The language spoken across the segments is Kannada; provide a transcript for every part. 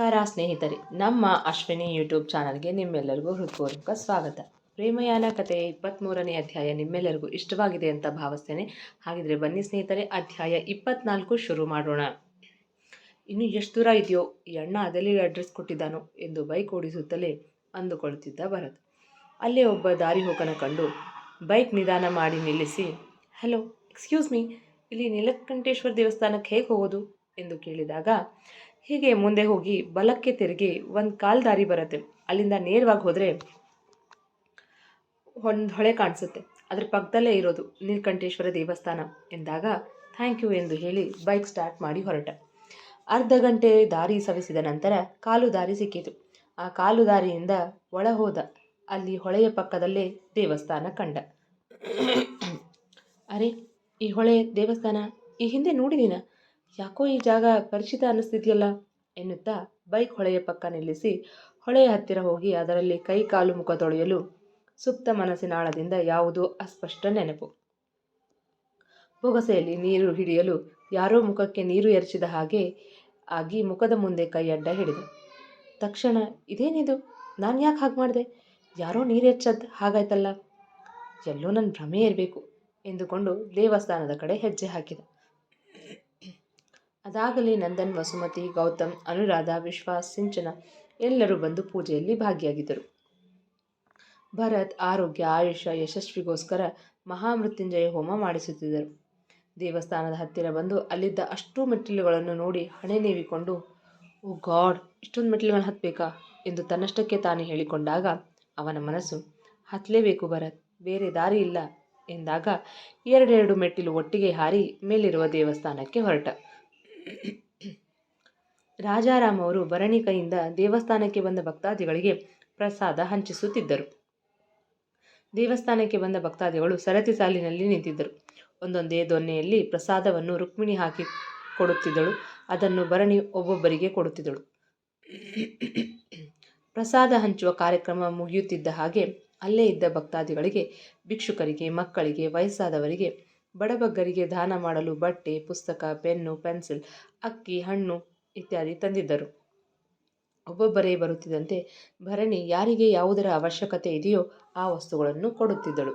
ನಮಸ್ಕಾರ ಸ್ನೇಹಿತರೆ, ನಮ್ಮ ಅಶ್ವಿನಿ ಯೂಟ್ಯೂಬ್ ಚಾನಲ್ಗೆ ನಿಮ್ಮೆಲ್ಲರಿಗೂ ಹೃತ್ಪೂರ್ವಕ ಸ್ವಾಗತ. ಪ್ರೇಮಯಾನ ಕಥೆ 23ನೇ ಅಧ್ಯಾಯ ನಿಮ್ಮೆಲ್ಲರಿಗೂ ಇಷ್ಟವಾಗಿದೆ ಅಂತ ಭಾವಿಸ್ತೇನೆ. ಹಾಗಿದ್ರೆ ಬನ್ನಿ ಸ್ನೇಹಿತರೆ, ಅಧ್ಯಾಯ 24 ಶುರು ಮಾಡೋಣ. ಇನ್ನು ಎಷ್ಟು ದೂರ ಇದೆಯೋ ಈ ಅಣ್ಣ ಅದೆಲ್ಲಿ ಅಡ್ರೆಸ್ ಕೊಟ್ಟಿದ್ದಾನೋ ಎಂದು ಬೈಕ್ ಓಡಿಸುತ್ತಲೇ ಅಂದುಕೊಳ್ಳುತ್ತಿದ್ದ ಭರತ್. ಅಲ್ಲೇ ಒಬ್ಬ ದಾರಿ ಹೋಗನ ಕಂಡು ಬೈಕ್ ನಿಧಾನ ಮಾಡಿ ನಿಲ್ಲಿಸಿ, ಹಲೋ, ಎಕ್ಸ್ಕ್ಯೂಸ್ ಮೀ, ಇಲ್ಲಿ ನೀಲಕಂಠೇಶ್ವರ ದೇವಸ್ಥಾನಕ್ಕೆ ಹೇಗೆ ಹೋಗೋದು ಎಂದು ಕೇಳಿದಾಗ, ಹೀಗೆ ಮುಂದೆ ಹೋಗಿ ಬಲಕ್ಕೆ ತಿರುಗಿ ಒಂದು ಕಾಲು ದಾರಿ ಬರುತ್ತೆ, ಅಲ್ಲಿಂದ ನೇರವಾಗಿ ಹೋದರೆ ಒಂದು ಹೊಳೆ ಕಾಣಿಸುತ್ತೆ, ಅದ್ರ ಪಕ್ಕದಲ್ಲೇ ಇರೋದು ನೀಲಕಂಠೇಶ್ವರ ದೇವಸ್ಥಾನ ಎಂದಾಗ, ಥ್ಯಾಂಕ್ ಯು ಎಂದು ಹೇಳಿ ಬೈಕ್ ಸ್ಟಾರ್ಟ್ ಮಾಡಿ ಹೊರಟ. ಅರ್ಧ ಗಂಟೆ ದಾರಿ ಸವಿಸಿದ ನಂತರ ಕಾಲು ದಾರಿ ಸಿಕ್ಕಿತು. ಆ ಕಾಲು ದಾರಿಯಿಂದ ಒಳ ಹೋದ. ಅಲ್ಲಿ ಹೊಳೆಯ ಪಕ್ಕದಲ್ಲೇ ದೇವಸ್ಥಾನ ಕಂಡ. ಅರೆ, ಈ ಹೊಳೆ ದೇವಸ್ಥಾನ ಈ ಹಿಂದೆ ನೋಡಿದ್ದೀನ, ಯಾಕೋ ಈ ಜಾಗ ಪರಿಚಿತ ಅನ್ನಿಸ್ತಿದೆಯಲ್ಲ ಎನ್ನುತ್ತಾ ಬೈಕ್ ಹೊಳೆಯ ಪಕ್ಕ ನಿಲ್ಲಿಸಿ ಹೊಳೆಯ ಹತ್ತಿರ ಹೋಗಿ ಅದರಲ್ಲಿ ಕೈ ಕಾಲು ಮುಖ ತೊಳೆಯಲು ಸುಪ್ತ ಮನಸ್ಸಿನಾಳದಿಂದ ಯಾವುದೋ ಅಸ್ಪಷ್ಟ ನೆನಪು. ಬೊಗಸೆಯಲ್ಲಿ ನೀರು ಹಿಡಿಯಲು ಯಾರೋ ಮುಖಕ್ಕೆ ನೀರು ಎರಚಿದ ಹಾಗೆ ಆಗಿ ಮುಖದ ಮುಂದೆ ಕೈ ಅಡ್ಡ ಹಿಡಿದ ತಕ್ಷಣ, ಇದೇನಿದು, ನಾನು ಯಾಕೆ ಹಾಗೆ ಮಾಡಿದೆ, ಯಾರೋ ನೀರು ಎರಚದ್ ಹಾಗಾಯ್ತಲ್ಲ, ಎಲ್ಲೋ ನನ್ನ ಭ್ರಮೆ ಇರಬೇಕು ಎಂದುಕೊಂಡು ದೇವಸ್ಥಾನದ ಕಡೆ ಹೆಜ್ಜೆ ಹಾಕಿದ. ಅದಾಗಲೇ ನಂದನ್, ವಸುಮತಿ, ಗೌತಮ್, ಅನುರಾಧ, ವಿಶ್ವಾಸ್, ಸಿಂಚನ ಎಲ್ಲರೂ ಬಂದು ಪೂಜೆಯಲ್ಲಿ ಭಾಗಿಯಾಗಿದ್ದರು. ಭರತ್ ಆರೋಗ್ಯ, ಆಯುಷ, ಯಶಸ್ವಿಗೋಸ್ಕರ ಮಹಾಮೃತ್ಯುಂಜಯ ಹೋಮ ಮಾಡಿಸುತ್ತಿದ್ದರು. ದೇವಸ್ಥಾನದ ಹತ್ತಿರ ಬಂದು ಅಲ್ಲಿದ್ದ ಅಷ್ಟೂ ಮೆಟ್ಟಿಲುಗಳನ್ನು ನೋಡಿ ಹಣೆ ನೀವಿಕೊಂಡು, ಓ ಗಾಡ್, ಇಷ್ಟೊಂದು ಮೆಟ್ಟಿಲುಗಳನ್ನು ಹತ್ತಬೇಕಾ ಎಂದು ತನ್ನಷ್ಟಕ್ಕೆ ತಾನೇ ಹೇಳಿಕೊಂಡಾಗ ಅವನ ಮನಸ್ಸು, ಹತ್ತಲೇಬೇಕು ಭರತ್, ಬೇರೆ ದಾರಿ ಇಲ್ಲ ಎಂದಾಗ ಎರಡೆರಡು ಮೆಟ್ಟಿಲು ಒಟ್ಟಿಗೆ ಹಾರಿ ಮೇಲಿರುವ ದೇವಸ್ಥಾನಕ್ಕೆ ಹೊರಟ. ರಾಜಾರಾಮ್ ಅವರು ಭರಣಿ ಕೈಯಿಂದ ದೇವಸ್ಥಾನಕ್ಕೆ ಬಂದ ಭಕ್ತಾದಿಗಳಿಗೆ ಪ್ರಸಾದ ಹಂಚಿಸುತ್ತಿದ್ದರು. ದೇವಸ್ಥಾನಕ್ಕೆ ಬಂದ ಭಕ್ತಾದಿಗಳು ಸರತಿ ಸಾಲಿನಲ್ಲಿ ನಿಂತಿದ್ದರು. ಒಂದೊಂದೇ ದೊನ್ನೆಯಲ್ಲಿ ಪ್ರಸಾದವನ್ನು ರುಕ್ಮಿಣಿ ಹಾಕಿ ಕೊಡುತ್ತಿದ್ದಳು. ಅದನ್ನು ಭರಣಿ ಒಬ್ಬೊಬ್ಬರಿಗೆ ಕೊಡುತ್ತಿದ್ದಳು. ಪ್ರಸಾದ ಹಂಚುವ ಕಾರ್ಯಕ್ರಮ ಮುಗಿಯುತ್ತಿದ್ದ ಹಾಗೆ ಅಲ್ಲೇ ಇದ್ದ ಭಕ್ತಾದಿಗಳಿಗೆ, ಭಿಕ್ಷುಕರಿಗೆ, ಮಕ್ಕಳಿಗೆ, ವಯಸ್ಸಾದವರಿಗೆ, ಬಡಬಗ್ಗರಿಗೆ ದಾನ ಮಾಡಲು ಬಟ್ಟೆ, ಪುಸ್ತಕ, ಪೆನ್ನು, ಪೆನ್ಸಿಲ್, ಅಕ್ಕಿ, ಹಣ್ಣು ಇತ್ಯಾದಿ ತಂದಿದ್ದರು. ಒಬ್ಬೊಬ್ಬರೇ ಬರುತ್ತಿದ್ದಂತೆ ಭರಣಿ ಯಾರಿಗೆ ಯಾವುದರ ಅವಶ್ಯಕತೆ ಇದೆಯೋ ಆ ವಸ್ತುಗಳನ್ನು ಕೊಡುತ್ತಿದ್ದಳು.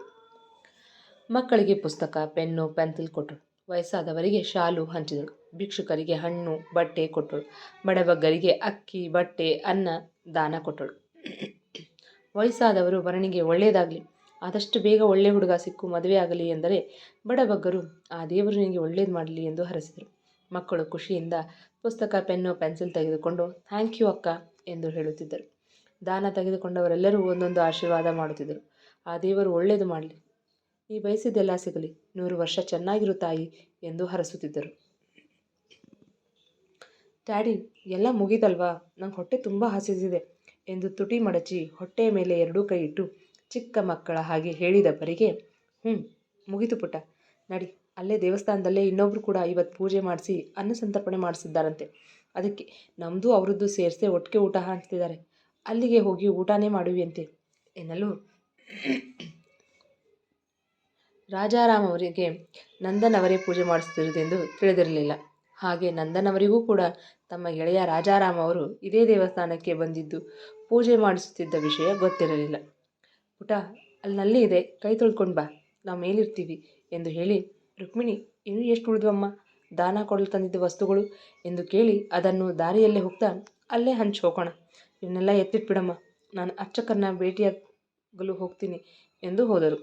ಮಕ್ಕಳಿಗೆ ಪುಸ್ತಕ, ಪೆನ್ನು, ಪೆನ್ಸಿಲ್ ಕೊಟ್ಟಳು. ವಯಸ್ಸಾದವರಿಗೆ ಶಾಲು ಹಂಚಿದಳು. ಭಿಕ್ಷುಕರಿಗೆ ಹಣ್ಣು, ಬಟ್ಟೆ ಕೊಟ್ಟಳು. ಬಡಬಗ್ಗರಿಗೆ ಅಕ್ಕಿ, ಬಟ್ಟೆ, ಅನ್ನ ದಾನ ಕೊಟ್ಟಳು. ವಯಸ್ಸಾದವರು ಭರಣಿಗೆ ಒಳ್ಳೆಯದಾಗಲಿ, ಆದಷ್ಟು ಬೇಗ ಒಳ್ಳೆ ಹುಡುಗ ಸಿಕ್ಕು ಮದುವೆ ಆಗಲಿ ಎಂದರೆ, ಬಡಬಗ್ಗರು ಆ ದೇವರು ನಿನಗೆ ಒಳ್ಳೇದು ಮಾಡಲಿ ಎಂದು ಹರಸಿದರು. ಮಕ್ಕಳು ಖುಷಿಯಿಂದ ಪುಸ್ತಕ, ಪೆನ್ನು, ಪೆನ್ಸಿಲ್ ತೆಗೆದುಕೊಂಡು ಥ್ಯಾಂಕ್ ಯು ಅಕ್ಕ ಎಂದು ಹೇಳುತ್ತಿದ್ದರು. ದಾನ ತೆಗೆದುಕೊಂಡವರೆಲ್ಲರೂ ಒಂದೊಂದು ಆಶೀರ್ವಾದ ಮಾಡುತ್ತಿದ್ದರು. ಆ ದೇವರು ಒಳ್ಳೆಯದು ಮಾಡಲಿ, ನೀ ಬಯಸಿದ್ದೆಲ್ಲ ಸಿಗಲಿ, 100 ವರ್ಷ ಚೆನ್ನಾಗಿರು ತಾಯಿ ಎಂದು ಹರಸುತ್ತಿದ್ದರು. ಡ್ಯಾಡಿ, ಎಲ್ಲ ಮುಗಿದಲ್ವಾ, ನಂಗೆ ಹೊಟ್ಟೆ ತುಂಬ ಹಸಿದಿದೆ ಎಂದು ತುಟಿ ಮಡಚಿ ಹೊಟ್ಟೆಯ ಮೇಲೆ ಎರಡೂ ಕೈ ಇಟ್ಟು ಚಿಕ್ಕ ಮಕ್ಕಳ ಹಾಗೆ ಹೇಳಿದವರಿಗೆ, ಮುಗಿತು ಪುಟ್ಟ, ನಡಿ, ಅಲ್ಲೇ ದೇವಸ್ಥಾನದಲ್ಲೇ ಇನ್ನೊಬ್ರು ಕೂಡ ಇವತ್ತು ಪೂಜೆ ಮಾಡಿಸಿ ಅನ್ನ ಸಂತರ್ಪಣೆ ಮಾಡಿಸಿದ್ದಾರಂತೆ, ಅದಕ್ಕೆ ನಮ್ಮದು ಅವರದ್ದು ಸೇರಿಸೇ ಒಟ್ಟಿಗೆ ಊಟ ಹಾಕ್ತಿದ್ದಾರೆ, ಅಲ್ಲಿಗೆ ಹೋಗಿ ಊಟನೇ ಮಾಡುವಿಯಂತೆ ಎನ್ನಲು, ರಾಜಾರಾಮ್ ಅವರಿಗೆ ನಂದನ್ ಅವರೇ ಪೂಜೆ ಮಾಡಿಸುತ್ತಿರುವುದೆಂದು ತಿಳಿದಿರಲಿಲ್ಲ. ಹಾಗೆ ನಂದನ್ ಅವರಿಗೂ ಕೂಡ ತಮ್ಮ ಗೆಳೆಯ ರಾಜಾರಾಮ್ ಅವರು ಇದೇ ದೇವಸ್ಥಾನಕ್ಕೆ ಬಂದಿದ್ದು ಪೂಜೆ ಮಾಡಿಸುತ್ತಿದ್ದ ವಿಷಯ ಗೊತ್ತಿರಲಿಲ್ಲ. ಪುಟ, ಅಲ್ಲಿ ನಲ್ಲಿ ಇದೆ, ಕೈ ತೊಳ್ಕೊಂಡು ಬಾ, ನಾವು ಮೇಲಿರ್ತೀವಿ ಎಂದು ಹೇಳಿ, ರುಕ್ಮಿಣಿ, ಇನ್ನೂ ಎಷ್ಟು ಉಳಿದ್ವಮ್ಮ ದಾನ ಕೊಡಲು ತಂದಿದ್ದ ವಸ್ತುಗಳು ಎಂದು ಕೇಳಿ ಅದನ್ನು ದಾರಿಯಲ್ಲೇ ಹೋಗ್ತಾ, ಅಲ್ಲೇ ಹಂಚಿ ಹೋಗೋಣ, ಇವನ್ನೆಲ್ಲ ಎತ್ತಿಟ್ಬಿಡಮ್ಮ, ನಾನು ಅರ್ಚಕರನ್ನ ಭೇಟಿಯಾಗಲು ಹೋಗ್ತೀನಿ ಎಂದು ಹೋದರು.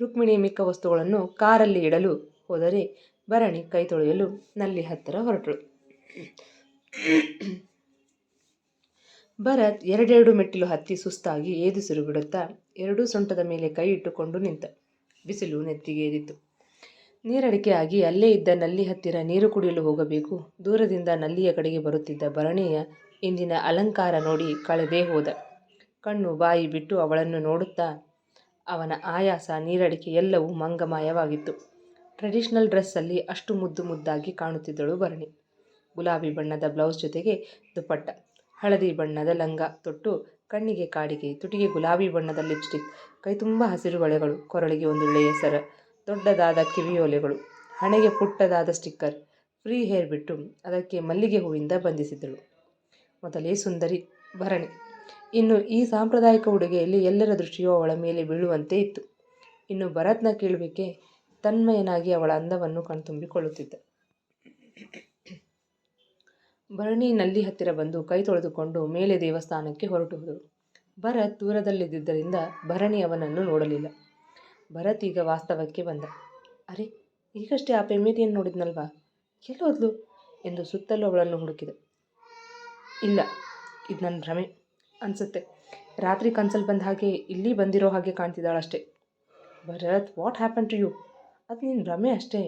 ರುಕ್ಮಿಣಿ ಮಿಕ್ಕ ವಸ್ತುಗಳನ್ನು ಕಾರಲ್ಲಿ ಇಡಲು ಹೋದರೆ ಭರಣಿ ಕೈ ತೊಳೆಯಲು ನಲ್ಲಿ ಹತ್ತಿರ ಹೊರಟಳು. ಭರತ್ ಎರಡೆರಡು ಮೆಟ್ಟಿಲು ಹತ್ತಿ ಸುಸ್ತಾಗಿ ಏದುಸಿರು ಬಿಡುತ್ತಾ ಎರಡೂ ಸೊಂಟದ ಮೇಲೆ ಕೈ ಇಟ್ಟುಕೊಂಡು ನಿಂತ. ಬಿಸಿಲು ನೆತ್ತಿಗೆ ಏರಿತು. ನೀರಡಿಕೆ ಆಗಿ ಅಲ್ಲೇ ಇದ್ದ ನಲ್ಲಿ ಹತ್ತಿರ ನೀರು ಕುಡಿಯಲು ಹೋಗಬೇಕು. ದೂರದಿಂದ ನಲ್ಲಿಯ ಕಡೆಗೆ ಬರುತ್ತಿದ್ದ ಭರಣಿಯ ಇಂದಿನ ಅಲಂಕಾರ ನೋಡಿ ಕಳೆದೇ ಹೋದ. ಕಣ್ಣು ಬಾಯಿ ಬಿಟ್ಟು ಅವಳನ್ನು ನೋಡುತ್ತಾ ಅವನ ಆಯಾಸ, ನೀರಡಿಕೆ ಎಲ್ಲವೂ ಮಂಗಮಾಯವಾಗಿತ್ತು. ಟ್ರೆಡಿಷನಲ್ ಡ್ರೆಸ್ಸಲ್ಲಿ ಅಷ್ಟು ಮುದ್ದು ಮುದ್ದಾಗಿ ಕಾಣುತ್ತಿದ್ದಳು ಭರಣಿ. ಗುಲಾಬಿ ಬಣ್ಣದ ಬ್ಲೌಸ್ ಜೊತೆಗೆ ದುಪ್ಪಟ್ಟ, ಹಳದಿ ಬಣ್ಣದ ಲಂಗ ತೊಟ್ಟು, ಕಣ್ಣಿಗೆ ಕಾಡಿಗೆ, ತುಟಿಗೆ ಗುಲಾಬಿ ಬಣ್ಣದ ಲಿಪ್ಸ್ಟಿಕ್, ಕೈ ತುಂಬ ಹಸಿರು ಬಳೆಗಳು, ಕೊರಳಿಗೆ ಒಂದೊಳ್ಳೆಯ ಸರ, ದೊಡ್ಡದಾದ ಕಿವಿಯೋಲೆಗಳು, ಹಣೆಗೆ ಪುಟ್ಟದಾದ ಸ್ಟಿಕ್ಕರ್, ಫ್ರೀ ಹೇರ್ ಬಿಟ್ಟು ಅದಕ್ಕೆ ಮಲ್ಲಿಗೆ ಹೂವಿಂದ ಬಂಧಿಸಿದ್ದಳು. ಮೊದಲೇ ಸುಂದರಿ ಭರಣಿ. ಇನ್ನು ಈ ಸಾಂಪ್ರದಾಯಿಕ ಉಡುಗೆಯಲ್ಲಿ ಎಲ್ಲರ ದೃಷ್ಟಿಯೂ ಅವಳ ಮೇಲೆ ಬೀಳುವಂತೆ ಇತ್ತು. ಇನ್ನು ಭರತ್ನ ಕೇಳುವಿಕೆ ತನ್ಮಯನಾಗಿ ಅವಳ ಅಂದವನ್ನು ಕಣ್ತುಂಬಿಕೊಳ್ಳುತ್ತಿದ್ದ. ಭರಣಿ ನಲ್ಲಿ ಹತ್ತಿರ ಬಂದು ಕೈ ತೊಳೆದುಕೊಂಡು ಮೇಲೆ ದೇವಸ್ಥಾನಕ್ಕೆ ಹೊರಟು ಹೋದಳು. ಭರತ್ ದೂರದಲ್ಲಿದ್ದರಿಂದ ಭರಣಿ ಅವನನ್ನು ನೋಡಲಿಲ್ಲ. ಭರತ್ ಈಗ ವಾಸ್ತವಕ್ಕೆ ಬಂದ. ಅರೆ, ಈಗಷ್ಟೇ ಆ ಪೆಮ್ಮಿಟಿಯನ್ನು ನೋಡಿದ್ನಲ್ವಾ, ಎಲ್ಲೋದ್ಲು ಎಂದು ಸುತ್ತಲೂ ಅವಳನ್ನು ಹುಡುಕಿದ. ಇಲ್ಲ, ಇದು ನನ್ನ ಭ್ರಮೆ ಅನಿಸುತ್ತೆ. ರಾತ್ರಿ ಕನ್ಸಲ್ಲಿ ಬಂದ ಹಾಗೆ ಇಲ್ಲಿ ಬಂದಿರೋ ಹಾಗೆ ಕಾಣ್ತಿದ್ದಾಳಷ್ಟೇ. Bharat, what happen to you? ಅದು ನಿನ್ನ ಭ್ರಮೆ ಅಷ್ಟೇ.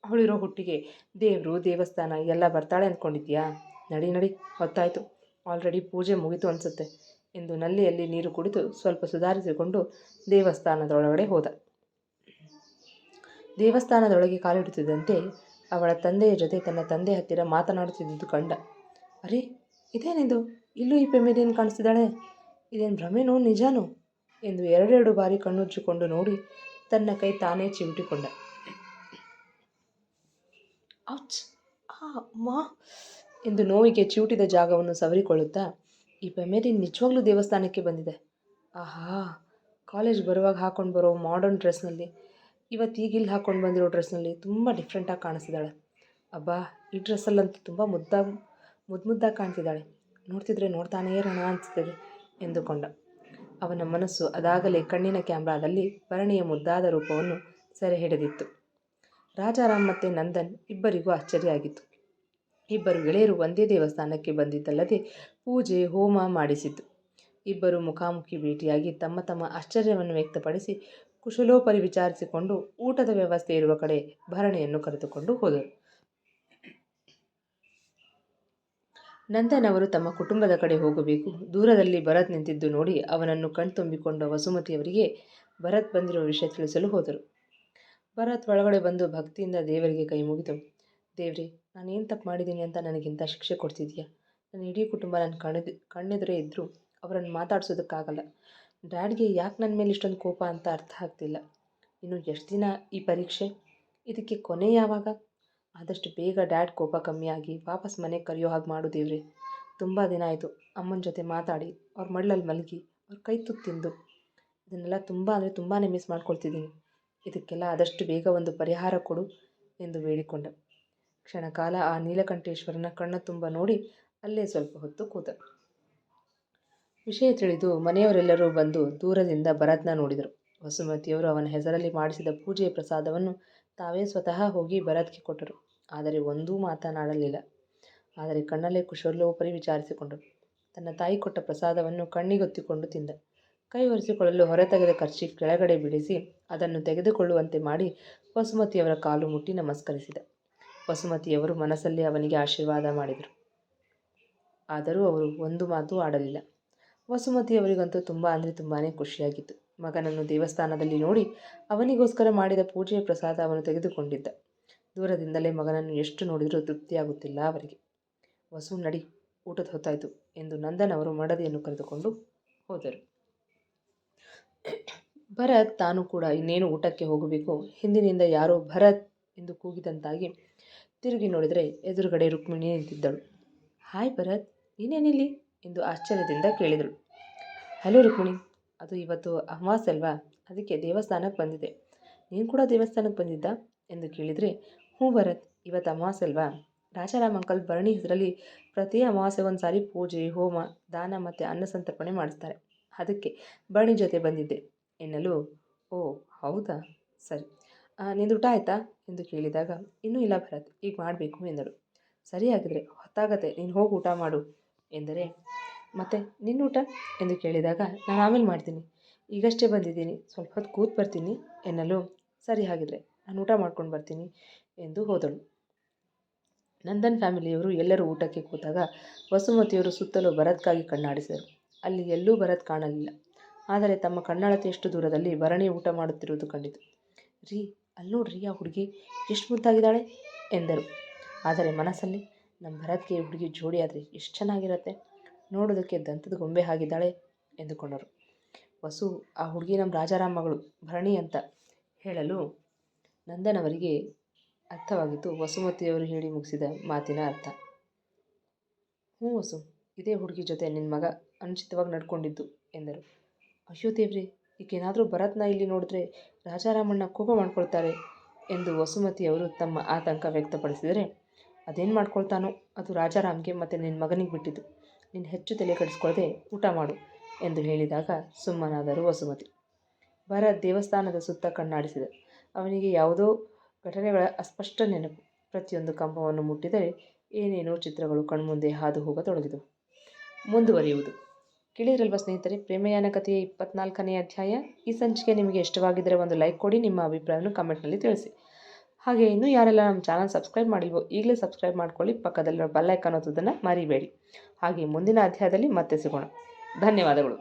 ಅವಳಿರೋ ಹುಟ್ಟಿಗೆ ದೇವರು ದೇವಸ್ಥಾನ ಎಲ್ಲ ಬರ್ತಾಳೆ ಅಂದ್ಕೊಂಡಿದ್ಯಾ? ನಡಿ ನಡಿ, ಹೊತ್ತಾಯಿತು. ಆಲ್ರೆಡಿ ಪೂಜೆ ಮುಗಿತು ಅನಿಸುತ್ತೆ ಎಂದು ನಲ್ಲಿಯಲ್ಲಿ ನೀರು ಕುಡಿದು ಸ್ವಲ್ಪ ಸುಧಾರಿಸಿಕೊಂಡು ದೇವಸ್ಥಾನದೊಳಗಡೆ ಹೋದ. ದೇವಸ್ಥಾನದೊಳಗೆ ಕಾಲಿಡುತ್ತಿದ್ದಂತೆ ಅವಳ ತಂದೆಯ ಜೊತೆ ತನ್ನ ತಂದೆ ಹತ್ತಿರ ಮಾತನಾಡುತ್ತಿದ್ದುದು ಕಂಡ. ಅರೆ, ಇದೇನಿದು? ಇಲ್ಲೂ ಈ ಪೆಮ್ಮಿದೇನು ಕಾಣಿಸ್ತಿದ್ದಾಳೆ? ಇದೇನು ಭ್ರಮೆನೋ ನಿಜಾನೋ ಎಂದು ಎರಡೆರಡು ಬಾರಿ ಕಣ್ಣುಜ್ಜಿಕೊಂಡು ನೋಡಿ ತನ್ನ ಕೈ ತಾನೇ ಚಿವುಟಿಕೊಂಡ. ಔಚ್! ಮಾ ಎಂದು ನೋವಿಗೆ ಚಿವುಟಿದ ಜಾಗವನ್ನು ಸವರಿಕೊಳ್ಳುತ್ತಾ, ಈ ಪೆಮ್ಮಿರಿ ನಿಜವಾಗ್ಲೂ ದೇವಸ್ಥಾನಕ್ಕೆ ಬಂದಿದೆ. ಆಹಾ, ಕಾಲೇಜ್ ಬರುವಾಗ ಹಾಕೊಂಡು ಬರೋ ಮಾಡರ್ನ್ ಡ್ರೆಸ್ನಲ್ಲಿ ಇವತ್ತು ಈಗಿಲ್ಲಿ ಹಾಕ್ಕೊಂಡು ಬಂದಿರೋ ಡ್ರೆಸ್ನಲ್ಲಿ ತುಂಬ ಡಿಫ್ರೆಂಟಾಗಿ ಕಾಣಿಸ್ತಿದ್ದಾಳೆ. ಅಬ್ಬಾ, ಈ ಡ್ರೆಸ್ಸಲ್ಲಂತೂ ತುಂಬ ಮುದ್ದಾಗಿ ಕಾಣ್ತಿದ್ದಾಳೆ. ನೋಡ್ತಿದ್ರೆ ನೋಡ್ತಾನೇ ಇರೋಣ ಅನಿಸ್ತಿದೆ ಎಂದುಕೊಂಡ. ಅವನ ಮನಸ್ಸು ಅದಾಗಲೇ ಕಣ್ಣಿನ ಕ್ಯಾಮ್ರಾದಲ್ಲಿ ಭರಣಿಯ ಮುದ್ದಾದ ರೂಪವನ್ನು ಸೆರೆ ಹಿಡಿದಿತ್ತು. ರಾಜಾರಾಮ್ ಮತ್ತು ನಂದನ್ ಇಬ್ಬರಿಗೂ ಆಶ್ಚರ್ಯ ಆಗಿತ್ತು. ಇಬ್ಬರು ಗೆಳೆಯರು ಒಂದೇ ದೇವಸ್ಥಾನಕ್ಕೆ ಬಂದಿದ್ದಲ್ಲದೆ ಪೂಜೆ ಹೋಮ ಮಾಡಿಸಿದ್ದು. ಇಬ್ಬರು ಮುಖಾಮುಖಿ ಭೇಟಿಯಾಗಿ ತಮ್ಮ ತಮ್ಮ ಆಶ್ಚರ್ಯವನ್ನು ವ್ಯಕ್ತಪಡಿಸಿ ಕುಶಲೋಪರಿ ವಿಚಾರಿಸಿಕೊಂಡು ಊಟದ ವ್ಯವಸ್ಥೆ ಇರುವ ಕಡೆ ಭರಣಿಯನ್ನು ಕರೆದುಕೊಂಡು ಹೋದರು. ನಂದನ್ ಅವರು ತಮ್ಮ ಕುಟುಂಬದ ಕಡೆ ಹೋಗಬೇಕು. ದೂರದಲ್ಲಿ ಭರತ್ ನಿಂತಿದ್ದು ನೋಡಿ ಅವನನ್ನು ಕಣ್ತುಂಬಿಕೊಂಡ ವಸುಮತಿಯವರಿಗೆ ಭರತ್ ಬಂದಿರುವ ವಿಷಯ ತಿಳಿಸಲು ಹೋದರು. ಭರತ್ ಒಳಗಡೆ ಬಂದು ಭಕ್ತಿಯಿಂದ ದೇವರಿಗೆ ಕೈ ಮುಗಿದು, ದೇವ್ರೆ, ನಾನೇನು ತಪ್ಪು ಮಾಡಿದ್ದೀನಿ ಅಂತ ನನಗಿಂತ ಶಿಕ್ಷೆ ಕೊಡ್ತಿದ್ಯಾ? ನನ್ನ ಇಡೀ ಕುಟುಂಬ ನನ್ನ ಕಣ್ಣೆದುರೇ ಇದ್ದರೂ ಅವರನ್ನು ಮಾತಾಡ್ಸೋದಕ್ಕಾಗಲ್ಲ. ಡ್ಯಾಡ್ಗೆ ಯಾಕೆ ನನ್ನ ಮೇಲೆ ಇಷ್ಟೊಂದು ಕೋಪ ಅಂತ ಅರ್ಥ ಆಗ್ತಿಲ್ಲ. ಇನ್ನು ಎಷ್ಟು ದಿನ ಈ ಪರೀಕ್ಷೆ? ಇದಕ್ಕೆ ಕೊನೆ ಯಾವಾಗ? ಆದಷ್ಟು ಬೇಗ ಡ್ಯಾಡ್ ಕೋಪ ಕಮ್ಮಿಯಾಗಿ ವಾಪಸ್ ಮನೆಗೆ ಕರೆಯೋ ಹಾಗೆ ಮಾಡು ದೇವ್ರೆ. ತುಂಬ ದಿನ ಆಯಿತು ಅಮ್ಮನ ಜೊತೆ ಮಾತಾಡಿ, ಅವ್ರ ಮಡ್ಲಲ್ಲಿ ಮಲಗಿ, ಅವ್ರ ಕೈ ತುತ್ತು ತಿಂದು. ಇದನ್ನೆಲ್ಲ ತುಂಬಾ ಮಿಸ್ ಮಾಡ್ಕೊಳ್ತಿದ್ದೀನಿ. ಇದಕ್ಕೆಲ್ಲ ಆದಷ್ಟು ಬೇಗ ಒಂದು ಪರಿಹಾರ ಕೊಡು ಎಂದು ಬೇಡಿಕೊಂಡ. ಕ್ಷಣಕಾಲ ಆ ನೀಲಕಂಠೇಶ್ವರನ ಕಣ್ಣ ತುಂಬ ನೋಡಿ ಅಲ್ಲೇ ಸ್ವಲ್ಪ ಹೊತ್ತು ಕೂತ. ವಿಷಯ ತಿಳಿದು ಮನೆಯವರೆಲ್ಲರೂ ಬಂದು ದೂರದಿಂದ ಭರತ್ನ ನೋಡಿದರು. ವಸುಮತಿಯವರು ಅವನ ಹೆಸರಲ್ಲಿ ಮಾಡಿಸಿದ ಪೂಜೆಯ ಪ್ರಸಾದವನ್ನು ತಾವೇ ಸ್ವತಃ ಹೋಗಿ ಭರತ್ಗೆ ಕೊಟ್ಟರು. ಆದರೆ ಒಂದೂ ಮಾತನಾಡಲಿಲ್ಲ. ಆದರೆ ಕಣ್ಣಲ್ಲೇ ಕುಶಲೋಪರಿ ವಿಚಾರಿಸಿಕೊಂಡರು. ತನ್ನ ತಾಯಿ ಕೊಟ್ಟ ಪ್ರಸಾದವನ್ನು ಕಣ್ಣಿಗೊತ್ತಿಕೊಂಡು ತಿಂದ. ಕೈ ಒರೆಸಿಕೊಳ್ಳಲು ಹೊರತೆಗೆದ ಕರ್ಚಿ ಕೆಳಗಡೆ ಬಿಡಿಸಿ ಅದನ್ನು ತೆಗೆದುಕೊಳ್ಳುವಂತೆ ಮಾಡಿ ವಸುಮತಿಯವರ ಕಾಲು ಮುಟ್ಟಿ ನಮಸ್ಕರಿಸಿದ. ವಸುಮತಿಯವರು ಮನಸ್ಸಲ್ಲಿ ಅವನಿಗೆ ಆಶೀರ್ವಾದ ಮಾಡಿದರು. ಆದರೂ ಅವರು ಒಂದು ಮಾತು ಆಡಲಿಲ್ಲ. ವಸುಮತಿಯವರಿಗಂತೂ ತುಂಬ ತುಂಬಾ ಖುಷಿಯಾಗಿತ್ತು. ಮಗನನ್ನು ದೇವಸ್ಥಾನದಲ್ಲಿ ನೋಡಿ ಅವನಿಗೋಸ್ಕರ ಮಾಡಿದ ಪೂಜೆಯ ಪ್ರಸಾದ ಅವನು ತೆಗೆದುಕೊಂಡಿದ್ದ. ದೂರದಿಂದಲೇ ಮಗನನ್ನು ಎಷ್ಟು ನೋಡಿದರೂ ತೃಪ್ತಿಯಾಗುತ್ತಿಲ್ಲ ಅವರಿಗೆ. ವಸು, ನಡಿ, ಊಟದ ಹೊತ್ತಾಯಿತು ಎಂದು ನಂದನ್ ಅವರು ಮಡದಿಯನ್ನು ಕರೆದುಕೊಂಡು ಹೋದರು. ಭರತ್ ತಾನು ಕೂಡ ಇನ್ನೇನು ಊಟಕ್ಕೆ ಹೋಗಬೇಕು. ಹಿಂದಿನಿಂದ ಯಾರೋ ಭರತ್ ಎಂದು ಕೂಗಿದಂತಾಗಿ ತಿರುಗಿ ನೋಡಿದರೆ ಎದುರುಗಡೆ ರುಕ್ಮಿಣಿ ನಿಂತಿದ್ದಳು. ಹಾಯ್ ಭರತ್, ನೀನೇನಿಲ್ಲಿ ಎಂದು ಆಶ್ಚರ್ಯದಿಂದ ಕೇಳಿದಳು. ಹಲೋ ರುಕ್ಮಿಣಿ, ಅದು ಇವತ್ತು ಅಮಾವಾಸ್ಯೆ ಅಲ್ವಾ, ಅದಕ್ಕೆ ದೇವಸ್ಥಾನಕ್ಕೆ ಬಂದಿದ್ದೆ. ನೀನು ಕೂಡ ದೇವಸ್ಥಾನಕ್ಕೆ ಬಂದಿದ್ದ ಎಂದು ಕೇಳಿದರೆ, ಹ್ಞೂ ಭರತ್, ಇವತ್ತು ಅಮಾವಾಸ್ಯೆ ಅಲ್ವಾ. ರಾಜಾರಾಮ್ ಅಂಕಲ್ ಭರಣಿ ಹೆಸರಲ್ಲಿ ಪ್ರತಿ ಅಮಾವಾಸ್ಯೆಗೊಂದು ಸಾರಿ ಪೂಜೆ, ಹೋಮ, ದಾನ ಮತ್ತು ಅನ್ನ ಸಂತರ್ಪಣೆ ಮಾಡಿಸ್ತಾರೆ. ಅದಕ್ಕೆ ಭರಣಿ ಜೊತೆ ಬಂದಿದ್ದೆ ಎನ್ನಲು, ಓ ಹೌದಾ, ಸರಿ, ನಿಂದು ಊಟ ಆಯಿತಾ ಎಂದು ಕೇಳಿದಾಗ, ಇನ್ನೂ ಇಲ್ಲ ಭರತ್, ಈಗ ಮಾಡಬೇಕು ಎಂದಳು. ಸರಿ, ಆಗಿದ್ರೆ ಹೊತ್ತಾಗತ್ತೆ, ನೀನು ಹೋಗಿ ಊಟ ಮಾಡು ಎಂದರೆ, ಮತ್ತೆ ನಿನ್ನ ಊಟ ಎಂದು ಕೇಳಿದಾಗ, ನಾನು ಆಮೇಲೆ ಮಾಡ್ತೀನಿ, ಈಗಷ್ಟೇ ಬಂದಿದ್ದೀನಿ, ಸ್ವಲ್ಪ ಹೊತ್ತು ಕೂತು ಬರ್ತೀನಿ ಎನ್ನಲು, ಸರಿ ಹಾಗಿದ್ರೆ ನಾನು ಊಟ ಮಾಡ್ಕೊಂಡು ಬರ್ತೀನಿ ಎಂದು ಹೋದಳು. ನಂದನ್ ಫ್ಯಾಮಿಲಿಯವರು ಎಲ್ಲರೂ ಊಟಕ್ಕೆ ಕೂತಾಗ ವಸುಮತಿಯವರು ಸುತ್ತಲೂ ಭರತ್ಗಾಗಿ ಕಣ್ಣಾಡಿಸಿದರು. ಅಲ್ಲಿ ಎಲ್ಲೂ ಭರತ್ ಕಾಣಲಿಲ್ಲ. ಆದರೆ ತಮ್ಮ ಕಣ್ಣಳತೆಯಷ್ಟು ದೂರದಲ್ಲಿ ಭರಣಿ ಊಟ ಮಾಡುತ್ತಿರುವುದು ಕಂಡಿತು. ರೀ, ಅಲ್ಲಿ ನೋಡ್ರಿ, ಆ ಹುಡುಗಿ ಎಷ್ಟು ಮುದ್ದಾಗಿದ್ದಾಳೆ ಎಂದರು. ಆದರೆ ಮನಸ್ಸಲ್ಲಿ, ನಮ್ಮ ಭರತ್ಗೆ ಹುಡುಗಿ ಜೋಡಿ ಆದರೆ ಎಷ್ಟು ಚೆನ್ನಾಗಿರುತ್ತೆ, ನೋಡೋದಕ್ಕೆ ದಂತದ ಗೊಂಬೆ ಆಗಿದ್ದಾಳೆ ಎಂದುಕೊಂಡರು. ವಸು, ಆ ಹುಡುಗಿ ನಮ್ಮ ರಾಜಾರಾಮ್ ಮಗಳು ಭರಣಿ ಅಂತ ಹೇಳಲು ನಂದನ್ ಅವರಿಗೆ ಅರ್ಥವಾಗಿತ್ತು ವಸುಮತಿಯವರು ಹೇಳಿ ಮುಗಿಸಿದ ಮಾತಿನ ಅರ್ಥ. ಹ್ಞೂ ವಸು, ಇದೇ ಹುಡುಗಿ ಜೊತೆ ನಿನ್ನ ಮಗ ಅನುಚಿತವಾಗಿ ನಡ್ಕೊಂಡಿದ್ದು ಎಂದರು. ಅಯ್ಯೋ ದೇವ್ರೆ, ಈಗೇನಾದರೂ ಭರತ್ನ ಇಲ್ಲಿ ನೋಡಿದ್ರೆ ರಾಜಾರಾಮಣ್ಣ ಕೋಪ ಮಾಡ್ಕೊಳ್ತಾರೆ ಎಂದು ವಸುಮತಿಯವರು ತಮ್ಮ ಆತಂಕ ವ್ಯಕ್ತಪಡಿಸಿದರೆ, ಅದೇನು ಮಾಡ್ಕೊಳ್ತಾನೋ, ಅದು ರಾಜಾರಾಮ್ಗೆ ಮತ್ತು ನಿನ್ನ ಮಗನಿಗೆ ಬಿಟ್ಟಿದ್ದು. ನೀನು ಹೆಚ್ಚು ತಲೆ ಕೆಡಿಸ್ಕೊಳ್ಳದೆ ಊಟ ಮಾಡು ಎಂದು ಹೇಳಿದಾಗ ಸುಮ್ಮನಾದರು ವಸುಮತಿ. ಭರತ್ ದೇವಸ್ಥಾನದ ಸುತ್ತ ಕಣ್ಣಾಡಿಸಿದ. ಅವನಿಗೆ ಯಾವುದೋ ಘಟನೆಗಳ ಅಸ್ಪಷ್ಟ ನೆನಪು. ಪ್ರತಿಯೊಂದು ಕಂಬವನ್ನು ಮುಟ್ಟಿದರೆ ಏನೇನೋ ಚಿತ್ರಗಳು ಕಣ್ಮುಂದೆ ಹಾದು ಹೋಗತೊಡಗಿದವು. ಮುಂದುವರಿಯುವುದು. ಕೇಳಿದ್ರಲ್ವ ಸ್ನೇಹಿತರೆ, ಪ್ರೇಮಯಾನ ಕಥೆಯ 24ನೇ ಅಧ್ಯಾಯ. ಈ ಸಂಚಿಕೆ ನಿಮಗೆ ಇಷ್ಟವಾಗಿದ್ದರೆ ಒಂದು ಲೈಕ್ ಕೊಡಿ, ನಿಮ್ಮ ಅಭಿಪ್ರಾಯವನ್ನು ಕಮೆಂಟ್ನಲ್ಲಿ ತಿಳಿಸಿ. ಹಾಗೆ ಇನ್ನೂ ಯಾರೆಲ್ಲ ನಮ್ಮ ಚಾನಲ್ ಸಬ್ಸ್ಕ್ರೈಬ್ ಮಾಡಿಲ್ವೋ ಈಗಲೇ ಸಬ್ಸ್ಕ್ರೈಬ್ ಮಾಡ್ಕೊಳ್ಳಿ, ಪಕ್ಕದಲ್ಲಿರೋ ಬೆಲ್ ಐಕಾನ್ ಒತ್ತೋದನ್ನು ಮರಿಬೇಡಿ. ಹಾಗೆ ಮುಂದಿನ ಅಧ್ಯಾಯದಲ್ಲಿ ಮತ್ತೆ ಸಿಗೋಣ. ಧನ್ಯವಾದಗಳು.